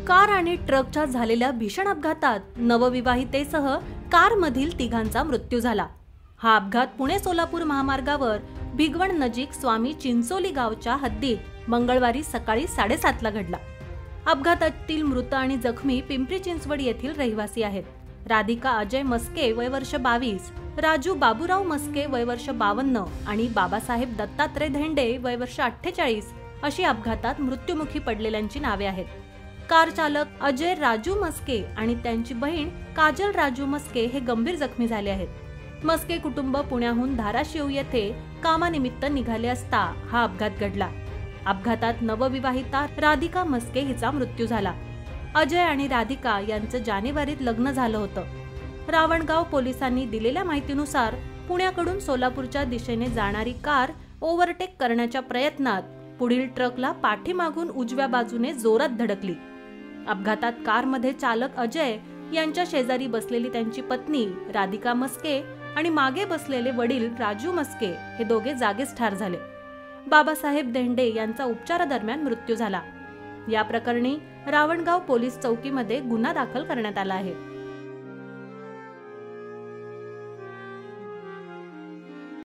Car आणि ट्रकच्या झालेल्या भीषण अपघातात नवविवाहितेसह कारमधील तिघांचा मृत्यू झाला। हा अपघात पुणे सोलापूर महामार्गावर भिगवण नजीक स्वामी चिंचोली गावच्या हद्दीत मंगळवारी सकाळी 7:30 ला घडला। अपघातातील मृत आणि जखमी पिंपरी चिंचवड येथील रहिवासी आहेत। राधिका अजय मस्के वय वर्ष 22, राजू बाबूराव मस्के वय वर्ष 52 आणि बाबासाहेब दत्तात्रय धेंडे वय वर्ष 48 अशी अपघातात मृत्युमुखी पडलेल्यांची नावे आहेत। कार चालक अजय राजू मस्के आणि त्यांची बहीण काजल राजू मस्के हे गंभीर जखमी झाले आहेत। मस्के कुटुंब पुण्याहून धाराशिव येथे कामानिमित्त निघाले असता हा अपघात घडला। अपघातात नवविवाहिता राधिका मस्के हिचा मृत्यू झाला। अजय आणि राधिका यांचं जानेवारीत लग्न झालं होतं। रावणगाव पोलिसांनी दिलेल्या माहितीनुसार पुण्याकडून सोलापूरच्या दिशेने जाणारी कार ओव्हरटेक करण्याच्या प्रयत्नात पुढील ट्रकला पाठीमागून उजव्या बाजूने जोरात धडकली। अपघातात कारमध्ये चालक अजय यांच्या शेजारी बसलेली त्यांची पत्नी राधिका मस्के आणि मागे बसलेले वडील राजू मस्के हे दोघे जागीच ठार झाले। बाबासाहेब धेंडे यांचा उपचारादरम्यान मृत्यू झाला। या प्रकरणी रावणगाव पोलीस चौकीमध्ये गुन्हा दाखल करण्यात आला आहे।